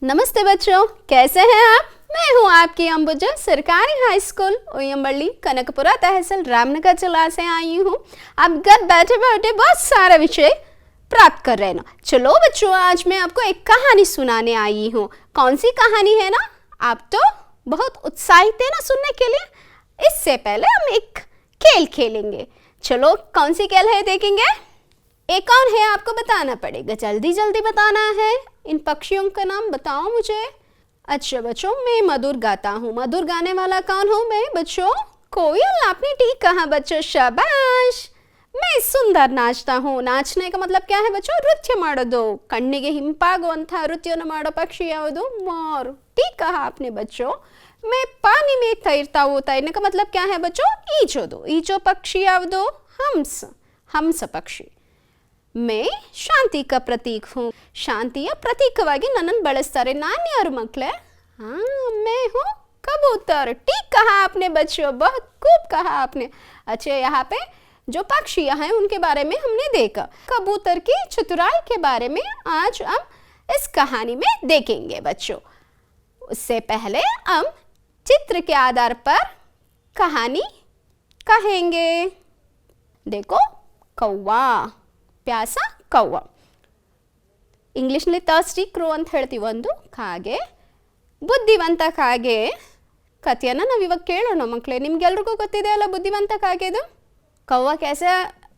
नमस्ते बच्चों, कैसे हैं आप। मैं हूं आपकी अंबुजा सरकारी हाई स्कूल ओयम्बली कनकपुरा तहसील रामनगर जिला से आई हूं। आप घर बैठे बैठे बहुत सारा विषय प्राप्त कर रहे हैं ना। चलो बच्चों, आज मैं आपको एक कहानी सुनाने आई हूं। कौन सी कहानी है ना, आप तो बहुत उत्साहित है ना सुनने के लिए। इससे पहले हम एक खेल खेलेंगे। चलो कौन सी खेल है देखेंगे। एक कौन है आपको बताना पड़ेगा, जल्दी जल्दी बताना है। इन पक्षियों का नाम बताओ मुझे। अच्छा बच्चों, मैं मधुर गाता हूँ। मधुर गाने वाला कौन हूँ मैं बच्चों? कोयल। आपने ठीक कहा बच्चों, शाबाश। मैं सुंदर नाचता हूँ। नाचने का मतलब क्या है बच्चों? नृत्य ಮಾಡೋದು। ಕಣ್ಣಿಗೆ ಹಿಂಪಾಗುವಂತ ನೃತ್ಯವನ್ನು ಮಾಡೋ पक्षी ಯಾವುದು? मोर। ठीक कहा आपने बच्चों। मैं पानी में तैरता हूँ। तैरने का मतलब क्या है बच्चों? ಈಜೋದು। ಈಜೋ पक्षी ಯಾವುದು? हंस। हंस पक्षी। मैं शांति का प्रतीक हूँ। शांतिಯ ಪ್ರತೀಕವಾಗಿ ನನ್ನನ್ನು ಬಳಸ್ತಾರೆ। ನಾನು ಯಾರು ಮಕ್ಕಳೇ? मैं हूँ कबूतर। ठीक कहा आपने बच्चों, बहुत खूब कहा आपने। अच्छा, यहाँ पे जो पक्षियाँ हैं उनके बारे में हमने देखा। कबूतर की चतुराई के बारे में आज हम इस कहानी में देखेंगे बच्चों। उससे पहले हम चित्र के आधार पर कहानी कहेंगे। देखो, कौवा, ಪ್ಯಾಸ ಕವ್ವ, ಇಂಗ್ಲೀಷ್ನಲ್ಲಿ ಥರ್ಸ್ಟಿ ಕ್ರೋ ಅಂತ ಹೇಳ್ತೀವಿ, ಒಂದು ಕಾಗೆ, ಬುದ್ಧಿವಂತ ಕಾಗೆ. ಕಥೆಯನ್ನು ನಾವು ಇವಾಗ ಕೇಳೋಣ ಮಕ್ಕಳೇ. ನಿಮ್ಗೆಲ್ರಿಗೂ ಗೊತ್ತಿದೆ ಅಲ್ಲ ಬುದ್ಧಿವಂತ ಕಾಗೆದು. कौवा कैसे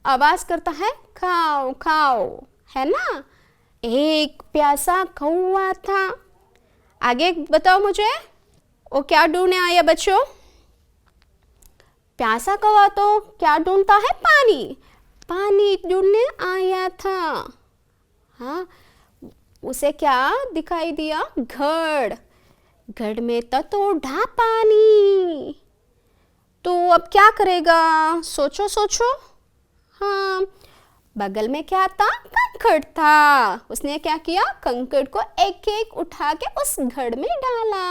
आवाज़ करता है? खाओ खाओ, है ना। एक प्यासा कौवा था। आगे बताओ मुझे, वो क्या ढूंढने आया बच्चों? प्यासा कौवा तो क्या ढूंढता है? पानी। पानी ढूंढने आया था। हाँ, उसे क्या दिखाई दिया? घड़। घड़ में तो ढा पानी। तो अब क्या करेगा? सोचो सोचो। हाँ, बगल में क्या था? कंकड़ था। उसने क्या किया? कंकड़ को एक एक उठा के उस घड़ में डाला।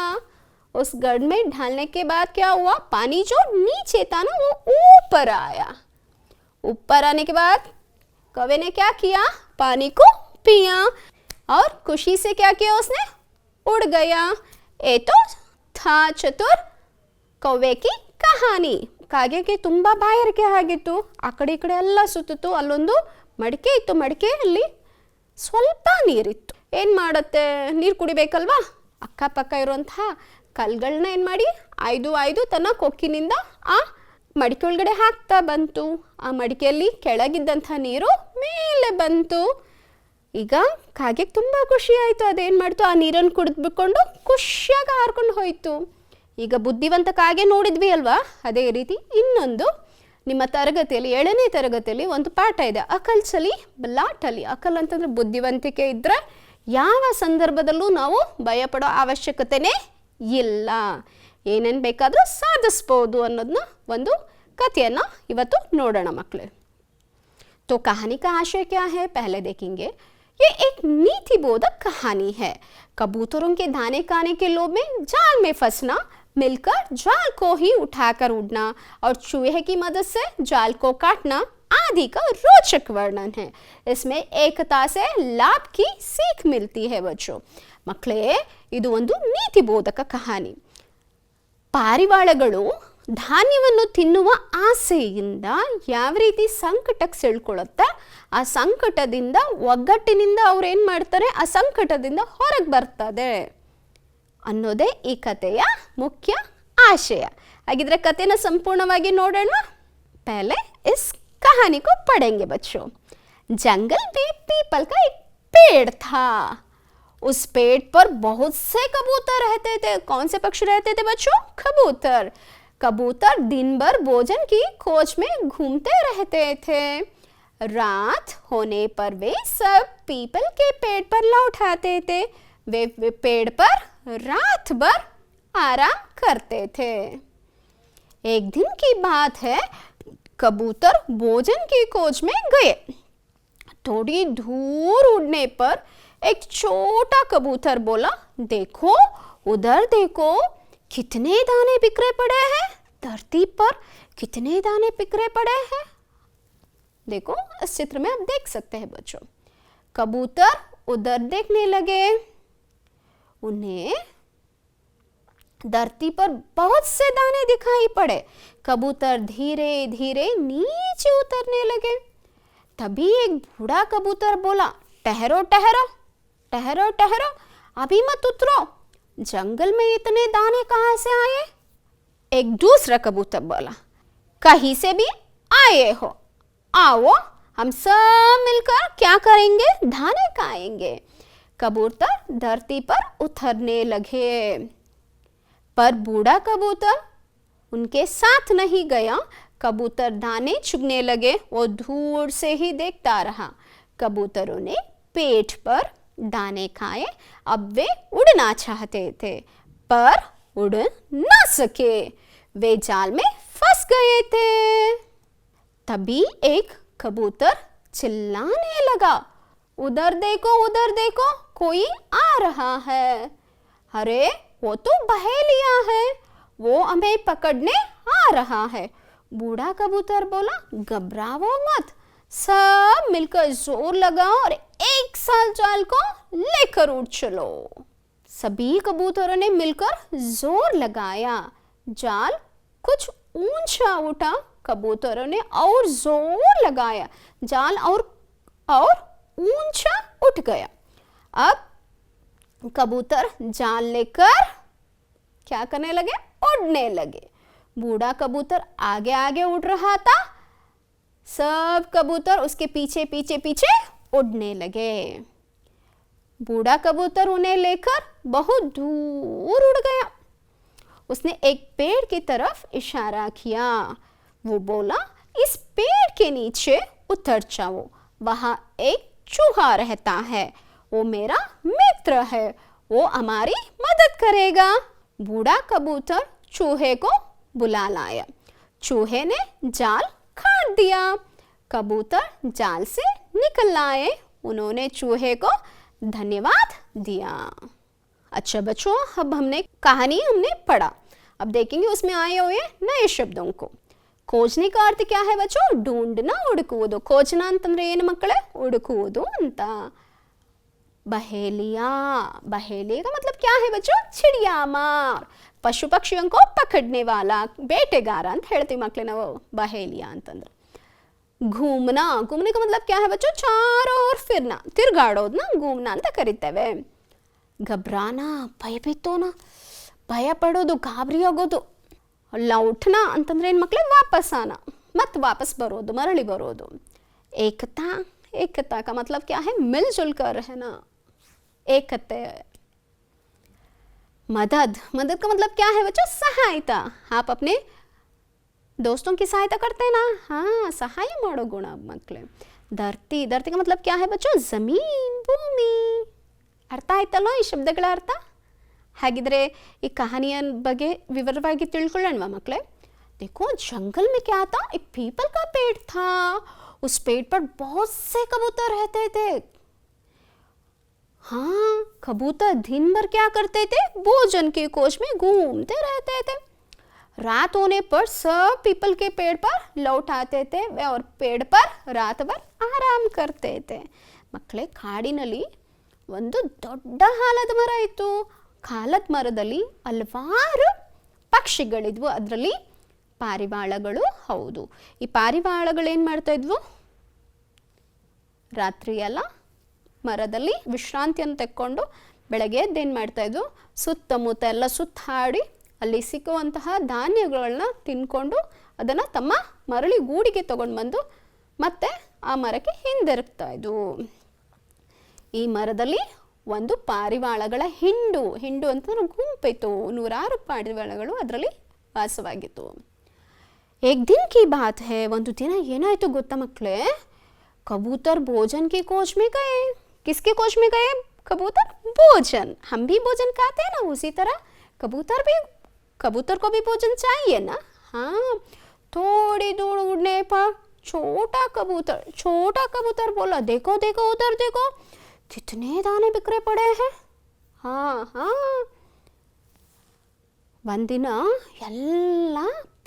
उस घड़ में डालने के बाद क्या हुआ? पानी जो नीचे था ना वो ऊपर आया। ऊपर आने के बाद कौवे ने क्या किया? पानी को पिया और खुशी से क्या किया? उसने उड़ गया। ये तो था चतुर कौवे की ಕಹಾನಿ. ಕಾಗೆಗೆ ತುಂಬ ಬಾಯಾರಿಕೆ ಆಗಿತ್ತು. ಆ ಕಡೆ ಈ ಕಡೆ ಎಲ್ಲ ಸುತ್ತಿತು. ಅಲ್ಲೊಂದು ಮಡಿಕೆ ಇತ್ತು. ಮಡಿಕೆಯಲ್ಲಿ ಸ್ವಲ್ಪ ನೀರಿತ್ತು. ಏನು ಮಾಡುತ್ತೆ? ನೀರು ಕುಡಿಬೇಕಲ್ವಾ? ಅಕ್ಕಪಕ್ಕ ಇರುವಂತಹ ಕಲ್ಗಳನ್ನ ಏನು ಮಾಡಿ ಆಯ್ದು ತನ್ನ ಕೊಕ್ಕಿನಿಂದ ಆ ಮಡಿಕೆ ಒಳಗಡೆ ಹಾಕ್ತಾ ಬಂತು. ಆ ಮಡಿಕೆಯಲ್ಲಿ ಕೆಳಗಿದ್ದಂಥ ನೀರು ಮೇಲೆ ಬಂತು. ಈಗ ಕಾಗೆಗೆ ತುಂಬ ಖುಷಿ ಆಯಿತು. ಅದೇನು ಮಾಡ್ತು? ಆ ನೀರನ್ನು ಕುಡಿದ್ಬಿಟ್ಕೊಂಡು ಖುಷಿಯಾಗಿ ಹಾರ್ಕೊಂಡು ಹೋಯಿತು. ಈಗ ಬುದ್ಧಿವಂತ ಕಾಗೆ ನೋಡಿದ್ವಿ ಅಲ್ವಾ, ಅದೇ ರೀತಿ ಇನ್ನೊಂದು ನಿಮ್ಮ ತರಗತಿಯಲ್ಲಿ 7ನೇ ತರಗತಿಯಲ್ಲಿ ಒಂದು ಪಾಠ ಇದೆ, ಅಕಲ್ ಚಲಿ ಬಲಾಟಲಿ. ಅಕಲ್ ಅಂತಂದರೆ ಬುದ್ಧಿವಂತಿಕೆ ಇದ್ದರೆ ಯಾವ ಸಂದರ್ಭದಲ್ಲೂ ನಾವು ಭಯಪಡೋ ಅವಶ್ಯಕತೆನೇ ಇಲ್ಲ, ಏನೇನು ಬೇಕಾದರೂ ಸಾಧಿಸ್ಬೋದು ಅನ್ನೋದನ್ನ ಒಂದು ಕಥೆಯನ್ನು ಇವತ್ತು ನೋಡೋಣ ಮಕ್ಕಳೇ. तो कहानी का आशय क्या है पहले देखेंगे। ये एक नीति बोधक कहानी है। कबूतरों के दाने खाने के लोभ में जाल में फंसना, मिलकर जाल को ही उठाकर उड़ना और चूहे की मदद से जाल को काटना आदि का रोचक वर्णन है। इसमें एकता से लाभ की सीख मिलती है बच्चों। मಕ್ಕಳೇ, ಇದು ಒಂದು ನೀತಿ ಬೋಧಕ ಕಹಾನಿ. ಪಾರಿವಾಳಗಳು ಧಾನ್ಯವನ್ನು ತಿನ್ನುವ ಆಸೆಯಿಂದ ಯಾವ ರೀತಿ ಸಂಕಟಕ್ಕೆ ಸಿಳ್ಕೊಳ್ಳುತ್ತೆ, ಆ ಸಂಕಟದಿಂದ ಒಗ್ಗಟ್ಟಿನಿಂದ ಅವ್ರು ಏನು ಮಾಡ್ತಾರೆ, ಆ ಸಂಕಟದಿಂದ ಹೊರಗೆ ಬರ್ತದೆ ಅನ್ನೋದೇ ಈ ಕಥೆಯ ಮುಖ್ಯ ಆಶಯ. ಹಾಗಿದ್ರೆ ಕಥೆನ ಸಂಪೂರ್ಣವಾಗಿ ನೋಡೋಣ. पहले इस कहानी को पढ़ेंगे बच्चों। जंगल में पीपल का एक पेड़ था। उस पेड़ पर बहुत से कबूतर रहते थे। कौन से पक्षी रहते थे बच्चों? कबूतर। कबूतर दिन भर भोजन की खोज में घूमते रहते थे। रात होने पर वे सब पीपल के पेड़ पर लौट आते थे। वे पेड़ पर रात भर आराम करते थे। एक दिन की बात है, कबूतर भोजन की खोज में गए। थोड़ी दूर उड़ने पर एक छोटा कबूतर बोला, देखो उधर देखो, कितने दाने बिखरे पड़े हैं धरती पर, कितने दाने बिखरे पड़े हैं। देखो इस चित्र में आप देख सकते हैं बच्चों। कबूतर उधर देखने लगे। उन्हें धरती पर बहुत से दाने दिखाई पड़े। कबूतर धीरे धीरे नीचे उतरने लगे। तभी एक बूढ़ा कबूतर बोला, ठहरो ठहरो ठहरो ठहरो, अभी मत उतरो, जंगल में इतने दाने कहाँ से आए? एक दूसरा कबूतर बोला, कहीं से भी आए हो, आओ हम सब मिलकर क्या करेंगे, दाने खाएंगे। कबूतर धरती पर उतरने लगे, पर बूढ़ा कबूतर उनके साथ नहीं गया। कबूतर दाने चुगने लगे, वो दूर से ही देखता रहा। कबूतरों ने पेट पर दाने खाए। अब वे उड़ना चाहते थे पर उड़ ना सके, वे जाल में फंस गए थे। तभी एक कबूतर चिल्लाने लगा, उधर देखो कोई आ रहा है। अरे वो तो बहेलिया है, वो हमें पकड़ने आ रहा है। बूढ़ा कबूतर बोला, घबराओ मत, सब मिलकर जोर लगाओ और एक साथ जाल को लेकर उड़ चलो। सभी कबूतरों ने मिलकर जोर लगाया, जाल कुछ ऊंचा उठा। कबूतरों ने और जोर लगाया, जाल और ऊंचा उठ गया। अब कबूतर जाल लेकर क्या करने लगे, उड़ने लगे। बूढ़ा कबूतर आगे आगे उड़ रहा था, सब कबूतर उसके पीछे पीछे पीछे उड़ने लगे। बूढ़ा कबूतर उन्हें लेकर बहुत दूर उड़ गया। उसने एक पेड़ की तरफ इशारा किया। वो बोला, इस पेड़ के नीचे उतर जाओ, वहां एक चूहा रहता है, वो मेरा मित्र है, वो हमारी मदद करेगा। बूढ़ा कबूतर चूहे को बुला लाया। चूहे ने जाल काट दिया। कबूतर जाल से निकल आए। उन्होंने चूहे को धन्यवाद दिया। अच्छा बच्चों, अब हमने पढ़ा। अब देखेंगे उसमें आए हुए नए शब्दों को। खोजने का अर्थ क्या है बच्चों? ढूंढना, ಹುಡುಕುವುದು। खोजना ಅಂತಂದ್ರೆ ಏನು ಮಕ್ಕಳೇ? ಹುಡುಕುವುದು ಅಂತ। बहेलिया, बहेलिया का मतलब क्या है बच्चों? चिड़िया मार, पशु पक्षियों को पकड़ने वाला ಬೇಟೆಗಾರ ಅಂತ ಹೇಳ್ತೀವಿ ಮಕ್ಕಳೇ ನಾವು ಬಹೇಲಿಯಾ ಅಂತಂದ್ರೆ। घूमना, घूमने का मतलब क्या है बच्चों? चारों ओर फिरना, ತಿರುಗಾಡೋದನ್ನ घूमना ಅಂತ ಕರೀತೇವೆ। घबराना, ಭಯಭೀತೋನ, ಭಯ ಪಡೋದು, ಗಾಬರಿ ಆಗೋದು। लौटना ಅಂತಂದ್ರೆ ಏನು ಮಕ್ಕಳೇ? ವಾಪಸ್ ಆना, मत वापस बरोदो, मरली बरोदो। एकता, एकता का मतलब क्या है? मिलजुल कर रहना, एकता। मदद, मदद का मतलब क्या है बच्चों? सहायता। आप अपने दोस्तों की सहायता करते हैं ना? हाँ, सहाय माडो गुण मಕ್ಕಳೇ। धरती, धरती का मतलब क्या है बच्चों? जमीन, भूमि। ಅರ್ಥ ಆಯ್ತಲ್ಲೋ ಈ ಶಬ್ದಗಳ ಅರ್ಥ? ಹಾಗಿದ್ರೆ ಈ ಕಹಾನಿಯ ಬಗ್ಗೆ ವಿವರವಾಗಿ ತಿಳ್ಕೊಳ್ಳೋಣವಾ ಮಕ್ಕಳೇ? देखो जंगल में क्या था? एक पीपल का पेड़ था। उस पेड़ पर बहुत से कबूतर रहते थे। हाँ, कबूतर दिन भर क्या करते थे? भोजन की खोज में घूमते रहते थे। रात होने पर सब पीपल के पेड़ पर लौट आते थे और पेड़ पर रात भर आराम करते थे। ಮಕ್ಕಳೇ, ಕಾಡಿನಲ್ಲಿ ಒಂದು ದೊಡ್ಡ ಆಲದ ಮರ ಇತ್ತು. ಆಲದ ಮರದಲ್ಲಿ ಹಲವಾರು ಪಕ್ಷಿಗಳಿದ್ವು. ಅದರಲ್ಲಿ ಪಾರಿವಾಳಗಳು ಹೌದು. ಈ ಪಾರಿವಾಳಗಳು ಏನು ಮಾಡ್ತಾ ಇದ್ವು? ರಾತ್ರಿ ಎಲ್ಲ ಮರದಲ್ಲಿ ವಿಶ್ರಾಂತಿಯನ್ನು ತೆಕ್ಕೊಂಡು ಬೆಳಗ್ಗೆ ಎದ್ದೇನು ಮಾಡ್ತಾ ಇದ್ವು? ಸುತ್ತಮುತ್ತ ಎಲ್ಲ ಸುತ್ತಾಡಿ ಅಲ್ಲಿ ಸಿಕ್ಕುವಂತಹ ಧಾನ್ಯಗಳನ್ನ ತಿನ್ಕೊಂಡು ಅದನ್ನು ತಮ್ಮ ಮರಳಿ ಗೂಡಿಗೆ ತಗೊಂಡು ಬಂದು ಮತ್ತೆ ಆ ಮರಕ್ಕೆ ಹಿಂದಿರುಗ್ತಾ ಇದ್ವು. ಈ ಮರದಲ್ಲಿ ಒಂದು ಪಾರಿವಾಳಗಳ ಹಿಂಡು ಅಂತಂದ್ರೆ ಗುಂಪಿತ್ತು. 100 ಪಾರಿವಾಳಗಳು ಅದರಲ್ಲಿ ವಾಸವಾಗಿತ್ತು. एक दिन की बात है, ಒಂದು ದಿನ ಏನಾಯಿತು ಗೊತ್ತಾ ಮಕ್ಕಳೇ? कबूतर भोजन की खोज में गए। किसके खोज में गए? कबूतर भोजन। हम भी भोजन खाते हैं ना, उसी तरह कबूतर को भी भोजन चाहिए ना। हाँ, थोड़ी दूर उड़ने पर छोटा कबूतर बोला, देखो देखो उधर देखो, कितने दाने बिखरे पड़े हैं। हाँ हाँ, ಒಂದಿನ ಎಲ್ಲ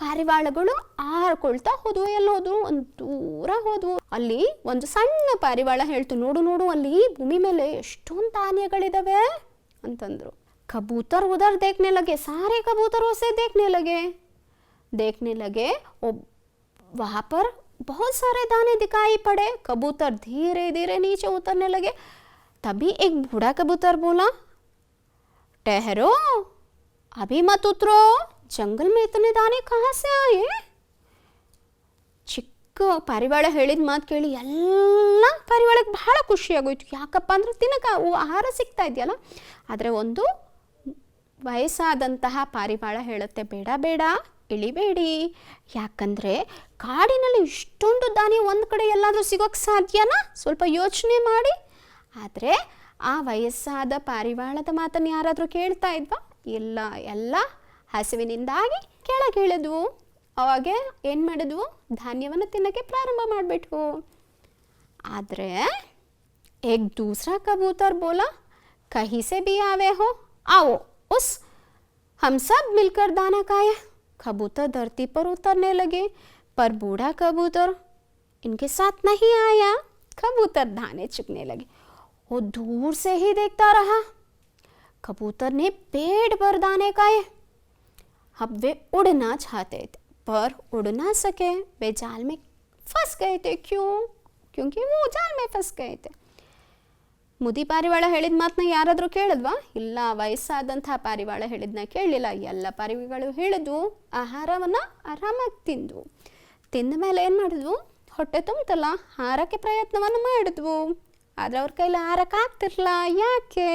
ಪಾರಿವಾಳಗಳು ಹಾರ್ಕೊಳ್ತಾ ಹೋದ್ವು. ಎಲ್ಲ ಹೋದ್ವು? ಒಂದು ದೂರ ಹೋದ್ವು. ಅಲ್ಲಿ ಒಂದು ಸಣ್ಣ ಪಾರಿವಾಳ ಹೇಳ್ತು, ನೋಡು ನೋಡು, ಅಲ್ಲಿ ಭೂಮಿ ಮೇಲೆ ಎಷ್ಟೊಂದು ಧಾನ್ಯಗಳಿದಾವೆ ಅಂತಂದ್ರು. कबूतर उधर देखने लगे, सारे कबूतर उसे देखने लगे। वहां पर बहुत सारे दाने दिखाई पड़े। कबूतर धीरे धीरे नीचे उतरने लगे। तभी एक बूढ़ा कबूतर बोला, ठहरो, अभी मत उतरो, जंगल में इतने दाने कहाँ से आए? ಚಿಕ್ಕ ಪಾರಿವಾಳ ಹೇಳಿದ ಮಾತು ಕೇಳಿ ಎಲ್ಲ ಪಾರಿವಾಳಕ್ಕೆ ಬಹಳ ಖುಷಿಯಾಗೋಯ್ತು. ಯಾಕಪ್ಪ ಅಂದರೆ ತಿನ್ನಕ್ಕೆ ಆಹಾರ ಸಿಗ್ತಾ ಇದೆಯಲ್ಲ. ಆದರೆ ಒಂದು ವಯಸ್ಸಾದಂತಹ ಪಾರಿವಾಳ ಹೇಳುತ್ತೆ, ಬೇಡ ಬೇಡ, ಇಳಿಬೇಡಿ. ಯಾಕಂದರೆ ಕಾಡಿನಲ್ಲಿ ಇಷ್ಟೊಂದು ಧಾನ್ಯ ಒಂದು ಕಡೆ ಎಲ್ಲಾದರೂ ಸಿಗೋಕ್ಕೆ ಸಾಧ್ಯನಾ? ಸ್ವಲ್ಪ ಯೋಚನೆ ಮಾಡಿ. ಆದರೆ ಆ ವಯಸ್ಸಾದ ಪಾರಿವಾಳದ ಮಾತನ್ನು ಯಾರಾದರೂ ಕೇಳ್ತಾ ಇದ್ವಾ? ಇಲ್ಲ, ಎಲ್ಲ ಹಸಿವಿನಿಂದಾಗಿ ಕೆಳಗಿಳಿದ್ವು. ಅವಾಗೆ ಏನು ಮಾಡಿದ್ವು? ಧಾನ್ಯವನ್ನು ತಿನ್ನೋಕ್ಕೆ ಪ್ರಾರಂಭ ಮಾಡಿಬಿಟ್ವು. ಆದರೆ एक दूसरा कबूतर बोला, कहीं से भी आवे हो, आओ, उस हम सब मिलकर दाना खाए। कबूतर धरती पर उतरने लगे, पर बूढ़ा कबूतर इनके साथ नहीं आया। कबूतर दाने चुगने लगे। वो दूर से ही देखता रहा। कबूतर ने पेट भर दाने खाए। अब वे उड़ना चाहते थे, पर उड़ ना सके। वे जाल में फंस गए थे। क्यों? क्योंकि वो जाल में फंस गए थे. ಮುದಿ ಪಾರಿವಾಳ ಹೇಳಿದ ಮಾತನ್ನ ಯಾರಾದರೂ ಕೇಳಿದ್ವಾ? ಇಲ್ಲ, ವಯಸ್ಸಾದಂತಹ ಪಾರಿವಾಳ ಹೇಳಿದ್ನ ಕೇಳಲಿಲ್ಲ. ಎಲ್ಲ ಪಾರಿವಾಳಗಳು ಹೇಳಿದ್ವು, ಆಹಾರವನ್ನು ಆರಾಮಾಗಿ ತಿಂದ ಮೇಲೆ ಏನು ಮಾಡಿದ್ವು? ಹೊಟ್ಟೆ ತುಂಬ್ತಲ್ಲ, ಹಾರಕ್ಕೆ ಪ್ರಯತ್ನವನ್ನು ಮಾಡಿದ್ವು. ಆದರೆ ಅವ್ರ ಕೈಲಿ ಹಾರಕ್ಕೆ ಆಗ್ತಿರಲಿಲ್ಲ. ಯಾಕೆ?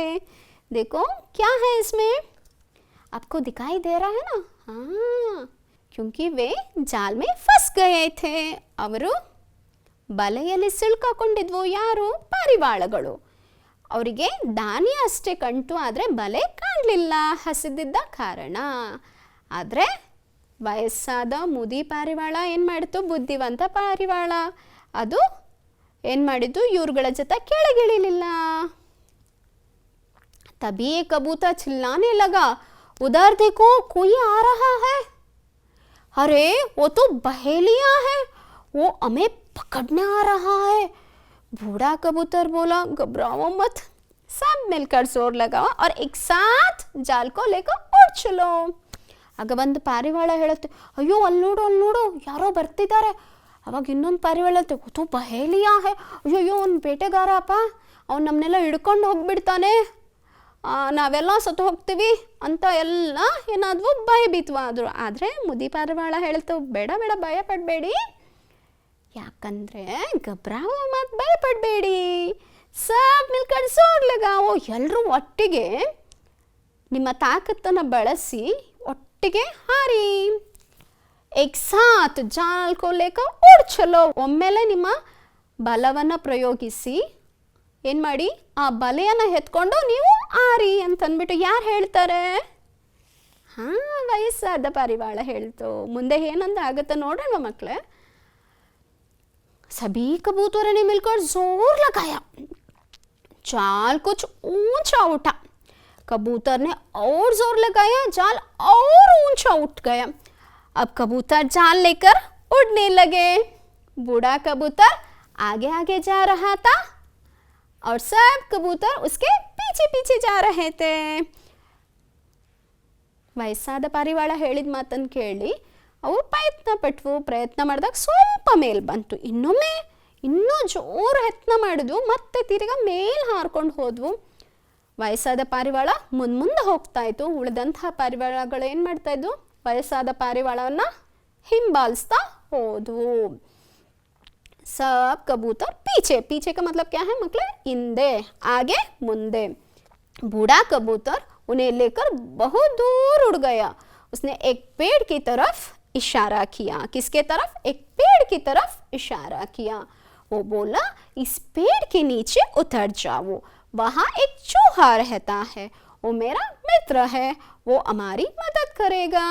देखो क्या है इसमें, आपको दिखाई दे रहा है ना? हाँ, क्योंकि वे जाल में फंस गए थे. ಅವರು ಬಲೆಯಲ್ಲಿ ಸಿಳ್ಕೊಂಡಿದ್ವು. ಯಾರು? ಪಾರಿವಾಳಗಳು. ಅವರಿಗೆ ಧಾನ್ಯ ಅಷ್ಟೇ ಕಂಟು, ಆದರೆ ಬಲೆ ಕಾಣಲಿಲ್ಲ ಹಸಿದಿದ್ದ ಕಾರಣ. ಆದರೆ ವಯಸ್ಸಾದ ಮುದಿ ಪಾರಿವಾಳ ಏನು ಮಾಡಿತು? ಬುದ್ಧಿವಂತ ಪಾರಿವಾಳ, ಅದು ಏನು ಮಾಡಿದ್ದು? ಇವ್ರುಗಳ ಜೊತೆ ಕೆಳಗಿಳಿಲಿಲ್ಲ. तभी एक कबूतर चिल्लाने लगा, उधर देखो कोई आ रहा है. अरे वो तो बहेलिया है, वो हमें पकड़ने आ रहा है. बूढ़ा कबूतर बोला, घबराओ मत, सब मिलकर जोर लगाओ और एक साथ जाल को लेकर उड़ चलो. ಆಗ ಒಂದು ಪಾರಿವಾಳ ಹೇಳುತ್ತೆ, ಅಯ್ಯೋ ಅಲ್ಲಿ ನೋಡು ಯಾರೋ ಬರ್ತಿದ್ದಾರೆ. ಅವಾಗ ಇನ್ನೊಂದು ಪಾರಿವಾಳ ಹೇಳುತ್ತೆ, ಅದು ಬಹೇಲಿಯಾ ಹೇ, ಅಯ್ಯೋ ಅವ್ನು ಬೇಟೆಗಾರ ಅಪ್ಪ, ಅವ್ನು ನಮ್ಮನ್ನೆಲ್ಲ ಹಿಡ್ಕೊಂಡು ಹೋಗ್ಬಿಡ್ತಾನೆ, ನಾವೆಲ್ಲ ಸತ್ತು ಹೋಗ್ತೀವಿ ಅಂತ ಎಲ್ಲ ಏನಾದ್ವು ಭಯಭೀತವಾದರು. ಆದರೆ ಮುದಿ ಪಾರಿವಾಳ ಹೇಳ್ತು, ಬೇಡ ಭಯ ಪಡಬೇಡಿ. ಯಾಕಂದರೆ ಗಬ್ರಾವು ಮತ್ತು ಭಯ ಪಡಬೇಡಿ, ಸಬ್ ಮಿಲ್ಕರ್ ಜೋರ್ ಲಗಾವೋ, ಎಲ್ಲರೂ ಒಟ್ಟಿಗೆ ನಿಮ್ಮ ತಾಕತ್ತನ್ನು ಬಳಸಿ ಒಟ್ಟಿಗೆ ಹಾರಿ. ಏಕ್ ಸಾತ್ ಜಾಲ್ ಕೋ ಲೇಕರ್ ಉಡ್ ಚಲೋ. ಒಮ್ಮೆಲೆ ನಿಮ್ಮ ಬಲವನ್ನು ಪ್ರಯೋಗಿಸಿ ಏನು ಮಾಡಿ, ಆ ಬಲೆಯನ್ನು ಎತ್ಕೊಂಡು ನೀವು ಆರಿ ಅಂತಂದ್ಬಿಟ್ಟು ಯಾರು ಹೇಳ್ತಾರೆ? ಹಾಂ, ವಯಸ್ಸಾದ ಪಾರಿವಾಳ ಹೇಳ್ತು. ಮುಂದೆ ಏನಂದ ಆಗುತ್ತೆ ನೋಡೋಣ ಮಕ್ಕಳೇ. सभी कबूतरों ने मिलकर जोर लगाया, जाल कुछ ऊंचा उठा. कबूतर ने और जोर लगाया, जाल और ऊंचा उठ गया. अब कबूतर जाल लेकर उड़ने लगे. बूढ़ा कबूतर आगे आगे जा रहा था और सब कबूतर उसके पीछे पीछे जा रहे थे. ವಯಸ್ಸಾದ ಪಾರಿವಾಳ ಹೇಳಿದ ಮಾತನ್ನು ಕೇಳಿ ಅವು ಪ್ರಯತ್ನ ಮಾಡಿದಾಗ ಸ್ವಲ್ಪ ಮೇಲೆ ಬಂತು. ಇನ್ನೂ ಜೋರು ಯತ್ನ ಮಾಡಿದ್ವು, ಮತ್ತೆ ತಿರ್ಗಾ ಮೇಲೆ ಹಾರ್ಕೊಂಡು ಹೋದ್ವು. ವಯಸ್ಸಾದ ಪಾರಿವಾಳ ಮುಂದೆ ಹೋಗ್ತಾ ಇತ್ತು. ಉಳಿದಂತಹ ಪಾರಿವಾಳಗಳು ಏನು ಮಾಡ್ತಾ ಇದ್ವು? ವಯಸ್ಸಾದ ಪಾರಿವಾಳವನ್ನು ಹಿಂಬಾಲಿಸ್ತಾ ಹೋದ್ವು. सब कबूतर पीछे का मतलब क्या है मकले? इंदे, आगे मुंदे. बूढ़ा कबूतर उन्हें लेकर बहुत दूर उड़ गया. उसने एक पेड़ की तरफ इशारा किया. किसके तरफ? एक पेड़ की तरफ इशारा किया. वो बोला, इस पेड़ के नीचे उतर जाओ, वहाँ एक चूहा रहता है, वो मेरा मित्र है, वो हमारी मदद करेगा.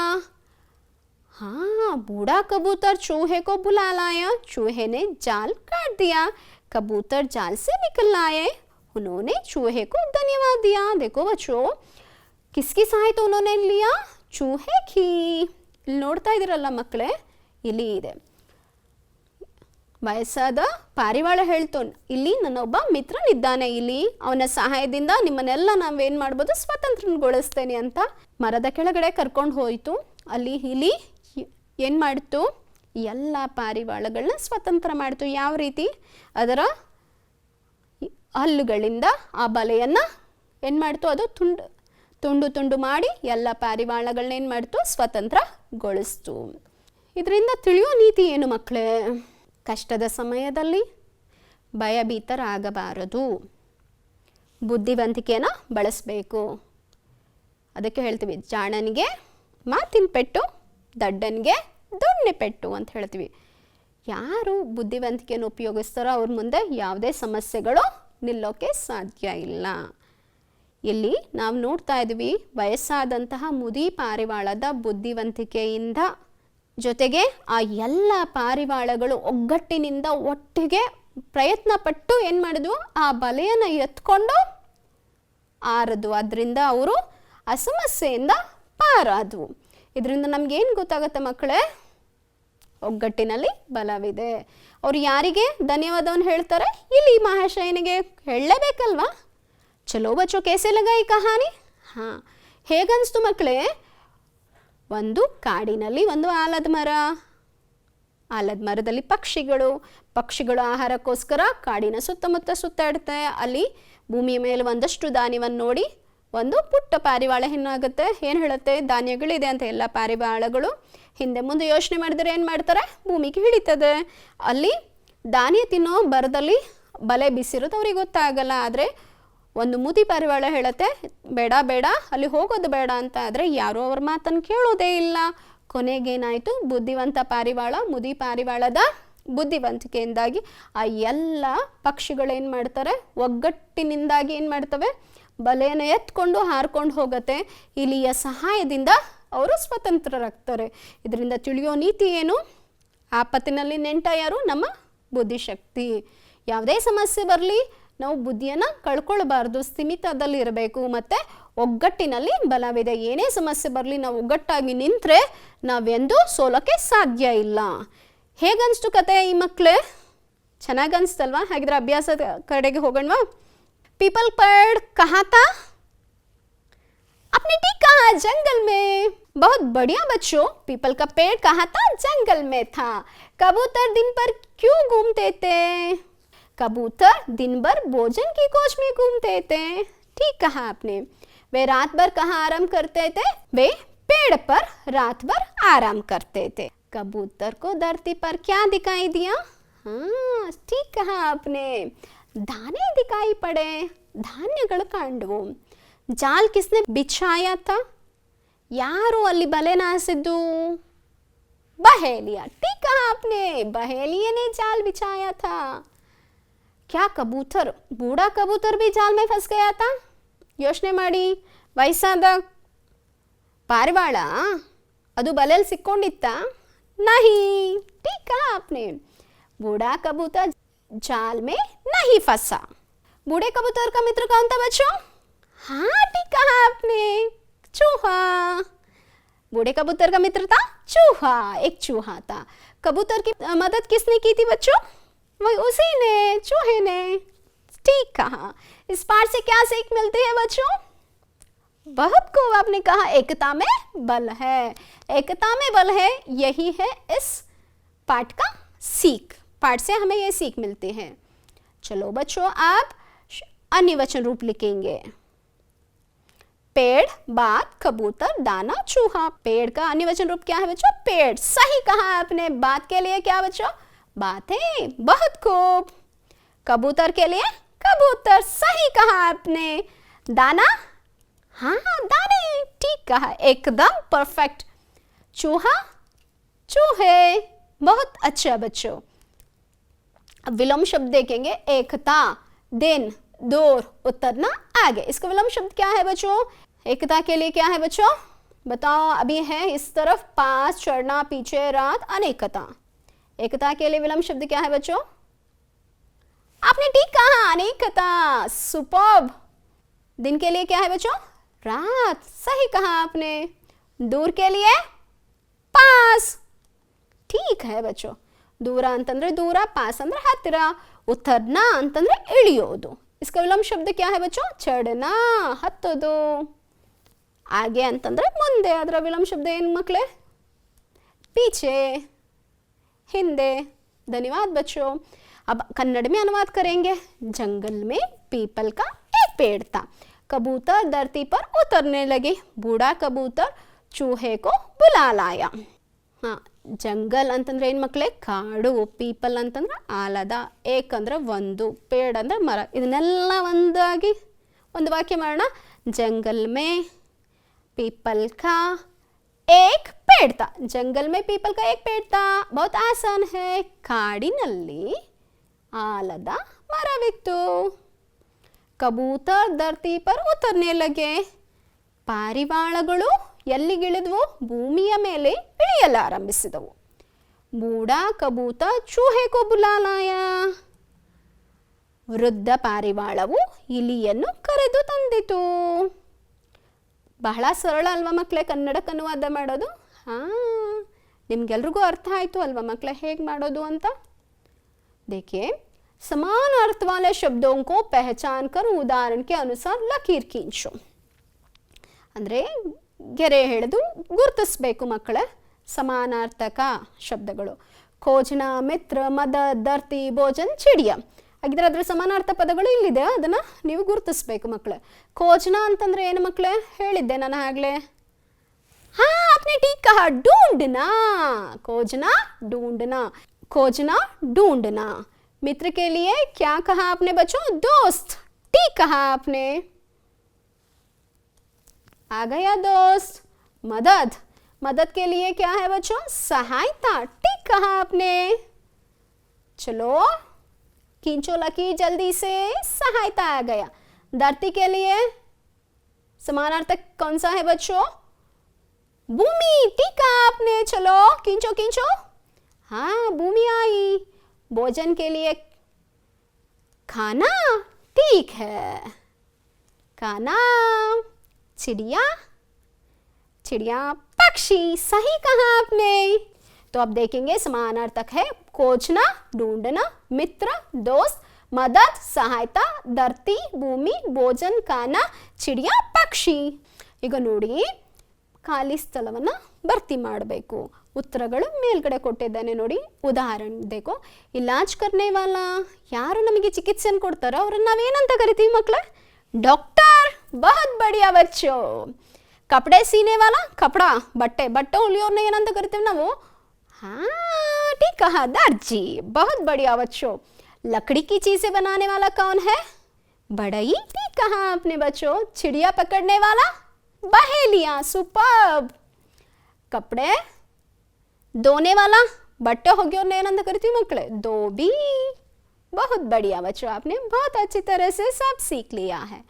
हाँ, बूढ़ा कबूतर चूहे को बुला लाया. चूहे ने जाल काट दिया. कबूतर जाल से निकल आए. उन्होंने चूहे को धन्यवाद दिया. देखो बच्चों, किसकी सहायता उन्होंने लिया? चूहे की. ಇಲ್ಲಿ ನೋಡ್ತಾ ಇದ್ದೀರಲ್ಲ ಮಕ್ಕಳೇ, ಇಲ್ಲಿ ಇದೆ. ವಯಸ್ಸಾದ ಪಾರಿವಾಳ ಹೇಳ್ತು, ಇಲ್ಲಿ ನನ್ನೊಬ್ಬ ಮಿತ್ರನಿದ್ದಾನೆ, ಇಲ್ಲಿ ಅವನ ಸಹಾಯದಿಂದ ನಿಮ್ಮನ್ನೆಲ್ಲ ನಾವೇನು ಮಾಡ್ಬೋದು, ಸ್ವತಂತ್ರಗೊಳಿಸ್ತೇನೆ ಅಂತ ಮರದ ಕೆಳಗಡೆ ಕರ್ಕೊಂಡು ಹೋಯಿತು. ಅಲ್ಲಿ ಇಲಿ ಏನು ಮಾಡ್ತು, ಎಲ್ಲ ಪಾರಿವಾಳಗಳನ್ನ ಸ್ವತಂತ್ರ ಮಾಡ್ತು. ಯಾವ ರೀತಿ, ಅದರ ಹಲ್ಲುಗಳಿಂದ ಆ ಬಲೆಯನ್ನು ಏನು ಮಾಡ್ತು, ಅದು ತುಂಡು ತುಂಡು ಮಾಡಿ ಎಲ್ಲ ಪಾರಿವಾಳಗಳನ್ನ ಏನು ಮಾಡ್ತು, ಸ್ವತಂತ್ರಗೊಳಿಸ್ತು. ಇದರಿಂದ ತಿಳಿಯೋ ನೀತಿ ಏನು ಮಕ್ಕಳೇ? ಕಷ್ಟದ ಸಮಯದಲ್ಲಿ ಭಯಭೀತರಾಗಬಾರದು, ಬುದ್ಧಿವಂತಿಕೆಯನ್ನು ಬಳಸಬೇಕು. ಅದಕ್ಕೆ ಹೇಳ್ತೀವಿ, ಜಾಣನಿಗೆ ಮಾತಿನ ಪೆಟ್ಟು, ದಡ್ಡನಿಗೆ ದೊಣ್ಣೆ ಪೆಟ್ಟು ಅಂತ ಹೇಳ್ತೀವಿ. ಯಾರು ಬುದ್ಧಿವಂತಿಕೆಯನ್ನು ಉಪಯೋಗಿಸ್ತಾರೋ ಅವ್ರ ಮುಂದೆ ಯಾವುದೇ ಸಮಸ್ಯೆಗಳು ನಿಲ್ಲೋಕ್ಕೆ ಸಾಧ್ಯ ಇಲ್ಲ. ಇಲ್ಲಿ ನಾವು ನೋಡ್ತಾ ಇದ್ವಿ, ವಯಸ್ಸಾದಂತಹ ಮುದಿ ಪಾರಿವಾಳದ ಬುದ್ಧಿವಂತಿಕೆಯಿಂದ ಜೊತೆಗೆ ಆ ಎಲ್ಲ ಪಾರಿವಾಳಗಳು ಒಗ್ಗಟ್ಟಿನಿಂದ ಒಟ್ಟಿಗೆ ಪ್ರಯತ್ನ ಪಟ್ಟು ಏನು ಮಾಡಿದ್ವು, ಆ ಬಲೆಯನ್ನು ಎತ್ಕೊಂಡು ಆರದು. ಅದರಿಂದ ಅವರು ಆ ಸಮಸ್ಯೆಯಿಂದ ಪಾರಾದವು. ಇದರಿಂದ ನಮಗೇನು ಗೊತ್ತಾಗುತ್ತೆ ಮಕ್ಕಳೇ? ಒಗ್ಗಟ್ಟಿನಲ್ಲಿ ಬಲವಿದೆ. ಅವ್ರು ಯಾರಿಗೆ ಧನ್ಯವಾದವನ್ನು ಹೇಳ್ತಾರೆ? ಇಲ್ಲಿ ಮಹಾಶಯನಿಗೆ ಹೇಳಲೇಬೇಕಲ್ವಾ? ಚಲೋ ಬಚ್ಚೋ ಕೇಸೆ ಲಗಾ ಈ ಕಹಾನಿ. ಹಾಂ, ಹೇಗನ್ನಿಸ್ತು ಮಕ್ಕಳೇ? ಒಂದು ಕಾಡಿನಲ್ಲಿ ಒಂದು ಆಲದ ಮರದಲ್ಲಿ ಪಕ್ಷಿಗಳು ಆಹಾರಕ್ಕೋಸ್ಕರ ಕಾಡಿನ ಸುತ್ತಮುತ್ತ ಸುತ್ತಾಡುತ್ತೆ. ಅಲ್ಲಿ ಭೂಮಿಯ ಮೇಲೆ ಒಂದಷ್ಟು ಧಾನ್ಯವನ್ನು ನೋಡಿ ಒಂದು ಪುಟ್ಟ ಪಾರಿವಾಳ ಏನಾಗುತ್ತೆ, ಏನು ಹೇಳುತ್ತೆ, ಧಾನ್ಯಗಳಿದೆ ಅಂತ. ಎಲ್ಲ ಪಾರಿವಾಳಗಳು ಹಿಂದೆ ಮುಂದೆ ಯೋಚನೆ ಮಾಡಿದರೆ ಏನು ಮಾಡ್ತಾರೆ, ಭೂಮಿಗೆ ಹಿಡಿತದೆ. ಅಲ್ಲಿ ಧಾನ್ಯ ತಿನ್ನೋ ಬರದಲ್ಲಿ ಬಲೆ ಬಿಸಿರೋದು ಅವ್ರಿಗೆ ಗೊತ್ತಾಗಲ್ಲ. ಆದರೆ ಒಂದು ಮುದಿ ಪಾರಿವಾಳ ಹೇಳುತ್ತೆ, ಬೇಡ ಬೇಡ ಅಲ್ಲಿ ಹೋಗೋದು ಬೇಡ ಅಂತ. ಆದರೆ ಯಾರೂ ಅವ್ರ ಮಾತನ್ನು ಕೇಳೋದೇ ಇಲ್ಲ. ಕೊನೆಗೇನಾಯಿತು, ಬುದ್ಧಿವಂತ ಪಾರಿವಾಳ ಮುದಿ ಪಾರಿವಾಳದ ಬುದ್ಧಿವಂತಿಕೆಯಿಂದಾಗಿ ಆ ಎಲ್ಲ ಪಕ್ಷಿಗಳೇನು ಮಾಡ್ತಾರೆ, ಒಗ್ಗಟ್ಟಿನಿಂದಾಗಿ ಏನು ಮಾಡ್ತವೆ, ಬಲೆಯನ್ನು ಎತ್ಕೊಂಡು ಹಾರ್ಕೊಂಡು ಹೋಗುತ್ತೆ. ಇಲಿಯ ಸಹಾಯದಿಂದ ಅವರು ಸ್ವತಂತ್ರರಾಗ್ತಾರೆ. ಇದರಿಂದ ತಿಳಿಯೋ ನೀತಿ ಏನು? ಆಪತ್ತಿನಲ್ಲಿ ನೆಂಟ ಯಾರು? ನಮ್ಮ ಬುದ್ಧಿಶಕ್ತಿ. ಯಾವುದೇ ಸಮಸ್ಯೆ ಬರಲಿ ನಾವು ಬುದ್ಧಿಯನ್ನು ಕಳ್ಕೊಳ್ಬಾರ್ದು, ಸ್ಥಿಮಿತದಲ್ಲಿ ಇರಬೇಕು. ಮತ್ತು ಒಗ್ಗಟ್ಟಿನಲ್ಲಿ ಬಲವಿದೆ. ಏನೇ ಸಮಸ್ಯೆ ಬರಲಿ ನಾವು ಒಗ್ಗಟ್ಟಾಗಿ ನಿಂತರೆ ನಾವೆಂದೂ ಸೋಲೋಕ್ಕೆ ಸಾಧ್ಯ ಇಲ್ಲ. ಹೇಗನ್ನಿಸ್ತು ಕತೆ ಈ ಮಕ್ಕಳೇ? ಚೆನ್ನಾಗಿ ಅನಿಸ್ತಲ್ವಾ? ಹಾಗಿದ್ರೆ ಅಭ್ಯಾಸದ ಕಡೆಗೆ ಹೋಗೋಣವಾ? पीपल पेड़ कहाँ था? आपने ठीक कहा, जंगल में। बहुत बढ़िया बच्चों, पीपल का पेड़ कहाँ था? जंगल में था। कबूतर दिन भर क्यों घूमते थे? कबूतर दिन भर भोजन की खोज में घूमते थे। ठीक कहा आपने। वे रात भर कहाँ आराम करते थे? वे पेड़ पर रात भर आराम करते थे। कबूतर को धरती पर क्या दिखाई दिया? हाँ, ठीक कहा आपने, दाने दिखाई पड़े, धान्यಗಳು ಕಂಡವು. ಜಾಲ್ ಕಿಸ್ನೆ ಬಿಛಾಯಾ ಥಾ? ಯಾರು ಅಲ್ಲಿ ಬಲೆನ ಹಾಸಿದ್ದು? ಬಹೇಲಿಯಾ. ठीक कहा आपने, बहेलिये ने जाल बिछाया था। क्या कबूतर, बूढ़ा कबूतर भी जाल में फंस गया था? ಯೋಚನೆ ಮಾಡಿ, ವಯಸ್ಸಾದ ಪಾರಿವಾಳ ಅದು ಬಲೆಯಲ್ಲಿ ಸಿಕ್ಕೊಂಡಿತ್ತಾ? नहीं, ठीक कहा आपने, बूढ़ा कबूतर जाल में नहीं फंसा। बूढ़े कबूतर का मित्र कौन था बच्चों? हाँ, ठीक कहा आपने, चूहा। बूढ़े कबूतर का मित्र था चूहा, एक चूहा था। कबूतर की मदद किसने की थी बच्चों? वही उसी ने, चूहे ने। ठीक कहा। इस पाठ से क्या सीख मिलती है बच्चों? बहुत खूब आपने कहा, एकता में बल है। एकता में बल है, यही है इस पाठ का सीख। पाठ से हमें ये सीख मिलती है। चलो बच्चों, आप अन्य वचन रूप लिखेंगे। पेड़, बात, कबूतर, दाना, चूहा। पेड़ का अन्य वचन रूप क्या है बच्चों? पेड़। सही कहा आपने। बात के लिए क्या बच्चों? बातें। बहुत खूब। कबूतर के लिए कबूतर। सही कहा आपने। दाना, हाँ दाने, ठीक कहा, एकदम परफेक्ट। चूहा, चूहे। बहुत अच्छा बच्चों। अब विलोम शब्द देखेंगे। एकता, दिन, दूर, उतरना, आगे। इसका विलोम शब्द क्या है बच्चों? एकता के लिए क्या है बच्चों? बताओ। अभी है इस तरफ पास, चढ़ना, पीछे, रात, अनेकता। एकता के लिए विलोम शब्द क्या है बच्चों? आपने ठीक कहा, अनेकता। सुपर्ब। दिन के लिए क्या है बच्चों? रात। सही कहा आपने। दूर के लिए पास। ठीक है बच्चों। ದೂರ ಅಂತಂದ್ರೆ ದೂರ, ಪಾಸ್ ಅಂದ್ರೆ ಹತ್ತಿರ, ಉತರ್ನಾ ಅಂತಂದ್ರೆ ಇಳಿಯೋದು. इसका विलोम शब्द क्या है बच्चों? चढ़ना, ಹತ್ತೋದು. आगे ಅಂತಂದ್ರೆ ಮುಂದೆ, ಅದರ ವಿಲೋಮ ಶಬ್ದ ಏನು ಮಕ್ಕಳೇ? पीछे, हिंदे. धन्यवाद बच्चों. अब कन्नड़ में अनुवाद करेंगे. जंगल में पीपल का एक पेड़ था, कबूतर धरती पर उतरने लगे, बूढ़ा कबूतर चूहे को बुला लाया. हाँ, ಜಂಗಲ್ ಅಂತಂದ್ರೆ ಏನು ಮಕ್ಕಳೇ? ಕಾಡು. ಪೀಪಲ್ ಅಂತಂದ್ರೆ ಆಲದ, ಏಕ್ ಅಂದ್ರೆ ಒಂದು, ಪೇಡ್ ಅಂದ್ರೆ ಮರ. ಇದನ್ನೆಲ್ಲ ಒಂದಾಗಿ ಒಂದು ವಾಕ್ಯ ಮಾಡೋಣ. ಜಂಗಲ್ ಮೇ पीपल का एक पेड़ था. जंगल में पीपल का एक पेड़ था. बहुत आसान है. ಕಾಡಿನಲ್ಲಿ ಆಲದ ಮರವಿತ್ತು. ಕಬೂತರ್ ಧರ್ತಿ ಪರ್ ಉತರ್ನೆ ಲಗೆ. ಪಾರಿವಾಳಗಳು ಎಲ್ಲಿಗಿಳಿದ್ವು? ಭೂಮಿಯ ಮೇಲೆ ಇಳಿಯಲಾರಂಭಿಸಿದವು. ಬೂಢಾ ಕಬೂತರ್ ಚೂಹೆ ಕೋ ಬುಲಾ ಲಾಯಾ. ವೃದ್ಧ ಪಾರಿವಾಳವು ಇಲಿಯನ್ನು ಕರೆದು ತಂದಿತು. ಬಹಳ ಸರಳ ಅಲ್ವಾ ಮಕ್ಕಳೇ ಕನ್ನಡಕ್ಕೆ ಅನುವಾದ ಮಾಡೋದು? ಹಾಂ, ನಿಮ್ಗೆಲ್ರಿಗೂ ಅರ್ಥ ಆಯಿತು ಅಲ್ವಾ ಮಕ್ಕಳೇ ಹೇಗೆ ಮಾಡೋದು ಅಂತ? देखिए, समान अर्थ वाले शब्दों को पहचान कर उदाहरण के अनुसार लकीर खींचो. ಅಂದರೆ ಗೆರೆ ಎಳೆದು ಗುರುತಿಸಬೇಕು ಮಕ್ಕಳೇ ಸಮಾನಾರ್ಥಕ ಶಬ್ದಗಳು. ಖೋಜನ, ಮಿತ್ರ, ಮದ, ಧರ್ತಿ, ಭೋಜನ್, ಚಿಡಿಯ. ಹಾಗಿದ್ರೆ ಅದರ ಸಮಾನಾರ್ಥ ಪದಗಳು ಇಲ್ಲಿದೆ, ಅದನ್ನು ನೀವು ಗುರುತಿಸಬೇಕು ಮಕ್ಕಳೇ. ಖೋಜನ ಅಂತಂದ್ರೆ ಏನು ಮಕ್ಕಳೇ? ಹೇಳಿದ್ದೆ ನಾನು ಆಗಲೇ. हाँ, आपने ठीक कहा, ढूंढना. खोजना, ढूंढना. खोजना, ढूंढना. मित्र के लिए क्या कहा आपने बच्चों? दोस्त. ठीक कहा आपने. आ गया दोस्त. मदद. मदद के लिए क्या है बच्चों? सहायता. ठीक कहा आपने. चलो खींचो लकीर जल्दी से. सहायता आ गया. धरती के लिए समानार्थक कौन सा है बच्चों? भूमि. ठीक कहा आपने. चलो खींचो खींचो. हाँ, भूमि आई. भोजन के लिए खाना. ठीक है, खाना. चिड़िया. चिड़िया, पक्षी. सही कहा आपने. तो अब देखेंगे समानार्थक है खोजना, ढूंढना, मित्र, दोस्त, मदद, सहायता, धरती, भूमि, भोजन, खाना, चिड़िया, पक्षी. ಈಗ ನೋಡಿ, ಖಾಲಿ ಸ್ಥಳವನ್ನು ಭರ್ತಿ ಮಾಡಬೇಕು. ಉತ್ತರಗಳು ಮೇಲ್ಗಡೆ ಕೊಟ್ಟಿದ್ದಾನೆ ನೋಡಿ. ಉದಾಹರಣೆ देखो, ಇಲಾಜ್ ಕರ್ನೆ ವಾಲ, ಯಾರು ನಮಗೆ ಚಿಕಿತ್ಸೆಯನ್ನು ಕೊಡ್ತಾರೋ ಅವ್ರನ್ನ ನಾವೇನಂತ ಕರಿತೀವಿ ಮಕ್ಕಳೇ? ಡಾಕ್ಟರ್. ಬಹುತ್ ಬಡಿಯಾ ಬಚ್ಚೋ. ಕಪಡೆ ಸೀನೆ ವಾಲ, ಕಪಡಾ, ಬಟ್ಟೆ ಹೊಲಿಯೋರ್ನ ಏನಂತ ಕರಿತೀವಿ ನಾವು? हाँ, ठीक कहा, दर्जी. बहुत बढ़िया बच्चों. लकड़ी की चीजें बनाने वाला कौन है? बढ़ई. ठीक कहा आपने बच्चों. चिड़िया पकड़ने वाला? बहेलिया. सुपर्ब. कपड़े धोने वाला, बट्टे होगियोर्ನ ಏನಂತ ಕರಿತೀವಿ ಮಕ್ಕಳೇ? धोबी. बहुत बढ़िया बच्चों, आपने बहुत अच्छी तरह से सब सीख लिया है.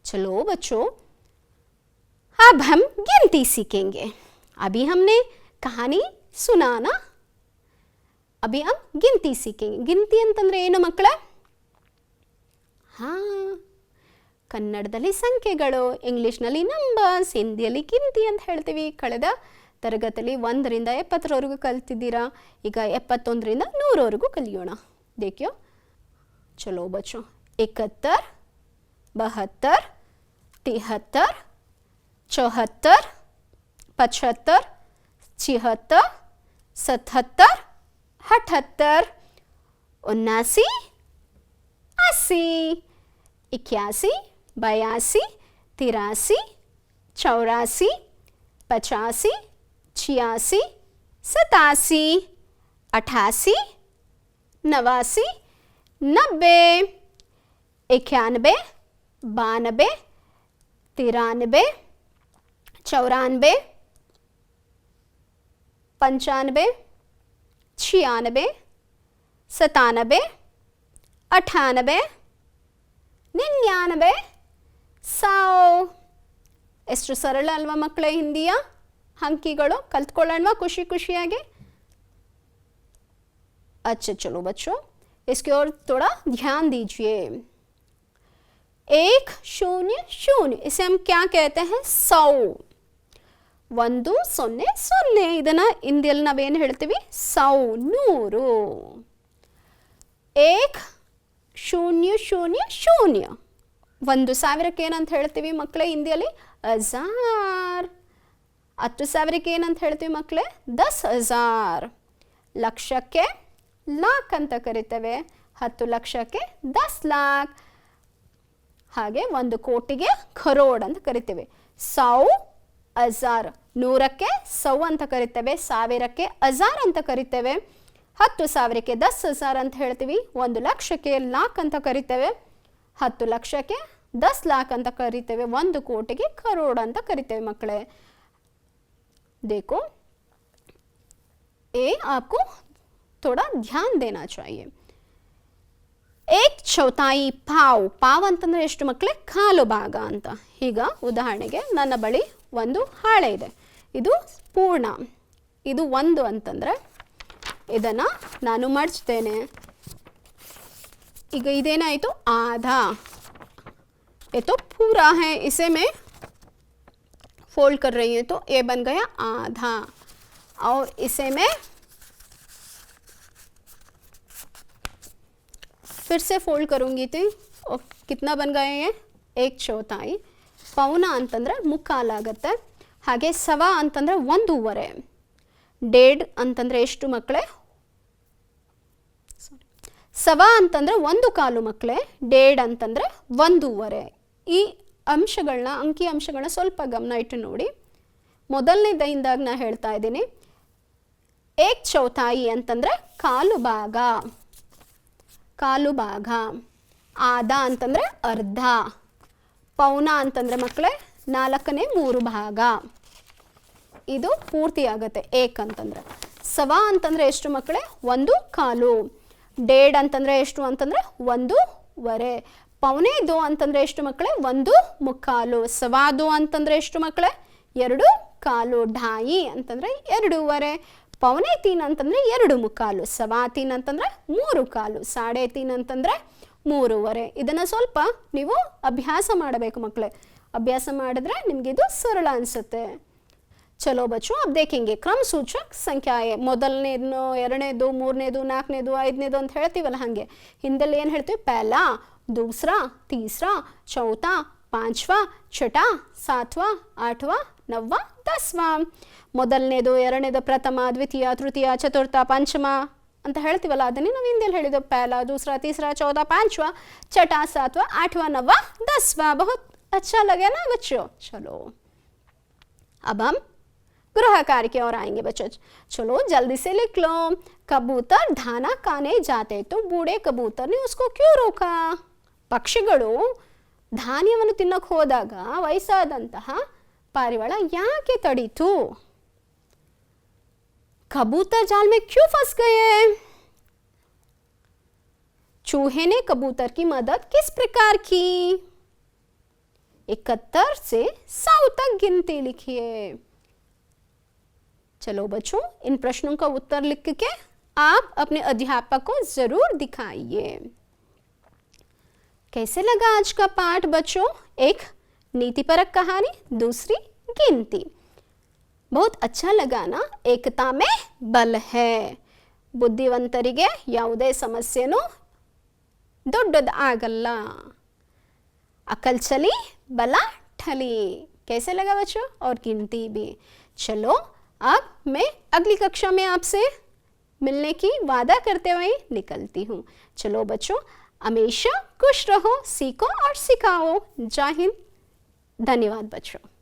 चलो बच्चों, अब हम गिनती सीखेंगे. अभी हमने कहानी सुना ना, अभी हम गिनती सीखेंगे. ಗಿಂತಿ ಅಂತಂದ್ರೆ ಏನು ಮಕ್ಕಳೇ? ಹಾಂ, ಕನ್ನಡದಲ್ಲಿ ಸಂಖ್ಯೆಗಳು, ಇಂಗ್ಲೀಷ್ನಲ್ಲಿ ನಂಬರ್ಸ್, ಹಿಂದಿಯಲ್ಲಿ ಗಿಂತಿ ಅಂತ ಹೇಳ್ತೀವಿ. ಕಳೆದ ತರಗತಿಯಲ್ಲಿ 1ರಿಂದ 70ರವರೆಗೂ ಕಲ್ತಿದ್ದೀರಾ. ಈಗ 71ರಿಂದ 100ರವರೆಗೂ ಕಲಿಯೋಣ. देखियो, चलो बच्चों, 71, 72, 73, 74, 75, 76, 77, 78, 79, 80, 81, 82, 83, 84, 85, 86, 87, 88, 89, 90, 91, 92, 93, 94, 95, 96, 97, 98, 99, 100. ಎಷ್ಟು ಸರಳ ಅಲ್ವಾ ಮಕ್ಕಳೇ ಹಿಂದಿಯ ಅಂಕಿಗಳು? ಕಲ್ತ್ಕೊಳ್ಳೋಣ ಖುಷಿ ಖುಷಿಯಾಗಿ. अच्छा चलो बच्चों, इसकी ओर थोड़ा ध्यान दीजिए. 1, 0, 0, इसे हम क्या कहते हैं? 100. 100 ಇದನ್ನ ಹಿಂದಿಯಲ್ಲಿ ನಾವೇನು ಹೇಳ್ತೀವಿ 100 1000 1,000ಕ್ಕೆ ಏನಂತ ಹೇಳ್ತೀವಿ ಮಕ್ಕಳೇ ಹಿಂದಿಯಲ್ಲಿ 1000. 10,000ಕ್ಕೆ ಏನಂತ ಹೇಳ್ತೀವಿ ಮಕ್ಕಳೇ 10,000. ಲಕ್ಷಕ್ಕೆ ಲಾಖ್ ಅಂತ ಕರಿತೇವೆ. 10 ಲಕ್ಷಕ್ಕೆ 10 ಲಾಖ್. ಹಾಗೆ 1 ಕೋಟಿಗೆ ಕರೋಡ್ ಅಂತ ಕರಿತೇವೆ. 100,000. 100ಕ್ಕೆ 100 ಅಂತ ಕರಿತೇವೆ. 1000ಕ್ಕೆ 1000 ಅಂತ ಕರಿತೇವೆ. 10,000ಕ್ಕೆ 10,000 ಅಂತ ಹೇಳ್ತೀವಿ. 1 ಲಕ್ಷಕ್ಕೆ ಲಾಖ್ ಅಂತ ಕರಿತೇವೆ. 10 ಲಕ್ಷಕ್ಕೆ 10 ಲಾಖ್ ಅಂತ ಕರಿತೇವೆ. 1 ಕೋಟಿಗೆ ಕರೋಡ್ ಅಂತ ಕರಿತೇವೆ ಮಕ್ಕಳೇ. देखो ये आपको थोड़ा ध्यान देना चाहिए. 1/4 ಪಾವ್ ಅಂತಂದ್ರೆ ಎಷ್ಟು ಮಕ್ಕಳೇ? ಕಾಲು ಭಾಗ ಅಂತ. ಈಗ ಉದಾಹರಣೆಗೆ ನನ್ನ ಬಳಿ ಒಂದು ಹಾಳೆ ಇದೆ, ಇದು ಪೂರ್ಣ, ಇದು 1 ಅಂತಂದ್ರೆ ಇದನ್ನು ನಾನು ಮಡಚ್ತೇನೆ. ಈಗ ಇದೇನಾಯಿತು? आधा. ये तो पूरा है, इसे मैं फोल्ड कर रही हूँ तो ये बन गया आधा. और इसे मैं फिर से फोल्ड करूँगी तो कितना बन गया ये? 1/4. ಪೌನ ಅಂತಂದರೆ ಮುಕ್ಕಾಲಾಗತ್ತೆ. ಹಾಗೆ ಸವಾ ಅಂತಂದರೆ 1/2. ಡೇಡ್ ಅಂತಂದರೆ ಎಷ್ಟು ಮಕ್ಕಳೇ? ಸವಾ ಅಂತಂದರೆ 1/4 ಮಕ್ಕಳೇ. ಡೇಡ್ ಅಂತಂದರೆ 1/2. ಈ ಅಂಶಗಳನ್ನ, ಅಂಕಿ ಅಂಶಗಳನ್ನ ಸ್ವಲ್ಪ ಗಮನ ಇಟ್ಟು ನೋಡಿ. ಮೊದಲನೇದಾಗಿ ನಾ ಹೇಳ್ತಾ ಇದ್ದೀನಿ, 1/4 ಅಂತಂದರೆ ಕಾಲು ಭಾಗ. ಕಾಲು ಭಾಗ. ಆಧ ಅಂತಂದರೆ ಅರ್ಧ. ಪೌನ ಅಂತಂದರೆ ಮಕ್ಕಳೇ 4/3 ಭಾಗ. ಇದು ಪೂರ್ತಿ ಆಗುತ್ತೆ ಏಕ್ ಅಂತಂದರೆ. ಸವಾ ಅಂತಂದರೆ ಎಷ್ಟು ಮಕ್ಕಳೇ? 1/4. ಡೇಡ್ ಅಂತಂದರೆ ಎಷ್ಟು ಅಂತಂದರೆ 1/2. ಪೌನೇದು ಅಂತಂದರೆ ಎಷ್ಟು ಮಕ್ಕಳೇ? 1/4. ಸವಾದು ಅಂತಂದರೆ ಎಷ್ಟು ಮಕ್ಕಳೇ? 2/4. ಢಾಯಿ ಅಂತಂದರೆ 2/2. ಪೌನೆ ತೀನ್ ಅಂತಂದರೆ 2/4. ಸವಾ ತೀನ್ ಅಂತಂದರೆ 3/4. ಸಾಡೆ ತೀನ್ ಅಂತಂದರೆ 3/2. ಇದನ್ನು ಸ್ವಲ್ಪ ನೀವು ಅಭ್ಯಾಸ ಮಾಡಬೇಕು ಮಕ್ಕಳೇ. ಅಭ್ಯಾಸ ಮಾಡಿದ್ರೆ ನಿಮಗೆ ಇದು ಸರಳ ಅನಿಸುತ್ತೆ. ಚಲೋ ಬಚ್ಚು, अब देखेंगे क्रम सूचक ಸಂಖ್ಯಾಯೇ. ಮೊದಲನೇದು, ಎರಡನೇದು, ಮೂರನೇದು, ನಾಲ್ಕನೇದು, ಐದನೇದು ಅಂತ ಹೇಳ್ತೀವಲ್ಲ, ಹಾಗೆ ಹಿಂದಲ್ಲಿ ಏನು ಹೇಳ್ತೀವಿ? ಪಹला, दूसरा, तीसरा, चौथा, पांचवा, छठा, सातवां, आठवां, नववां, 10वां. ಮೊದಲನೇದು, ಎರಡನೇದು, ಪ್ರಥಮ, ದ್ವಿತೀಯ, ತೃತೀಯ, ಚತುರ್ಥ, ಪಂಚಮ ಅಂತ ಹೇಳ್ತೀವಲ್ಲ, ಅದನ್ನೇ ನಾವು ಹಿಂದಿಯಲ್ಲಿ ಹೇಳಿದ್ದು. पहला, दूसरा, तीसरा, चौथा, पांचवा, छठा, सातवां, आठवां, नववां, 10वां. बहुत अच्छा लगे ना बच्चों? चलो अब हम गृह कार्य की ओर आएंगे बच्चों. चलो जल्दी से लिख लो. कबूतर दाना खाने जाते तो बूढ़े कबूतर ने उसको क्यों रोका? ಪಕ್ಷಿಗಳು ಧಾನ್ಯವನ್ನು ತಿನ್ನಕ್ಕೆ ಹೋದಾಗ ವಯಸ್ಸಾದಂತಹ ಪಾರಿವಾಳ ಯಾಕೆ ತಡೀತು? कबूतर जाल में क्यों फंस गए? चूहे ने कबूतर की मदद किस प्रकार की? 71 से 100 तक गिनती लिखिए. चलो बच्चों, इन प्रश्नों का उत्तर लिख के आप अपने अध्यापक को जरूर दिखाइए. कैसे लगा आज का पाठ बच्चों? एक नीतिपरक कहानी, दूसरी गिनती. बहुत अच्छा लगा ना? एकता में बल है. ಬುದ್ಧಿವಂತರಿಗೆ ಯಾವುದೇ ಸಮಸ್ಯೆನೂ ದೊಡ್ಡದು ಆಗಲ್ಲ. अकल चली बला ठली. कैसे लगा बच्चों? और गिनती भी. चलो अब मैं अगली कक्षा में आपसे मिलने की वादा करते हुए निकलती हूँ. चलो बच्चों, हमेशा खुश रहो, सीखो और सिखाओ. जय हिंद. धन्यवाद बच्चों.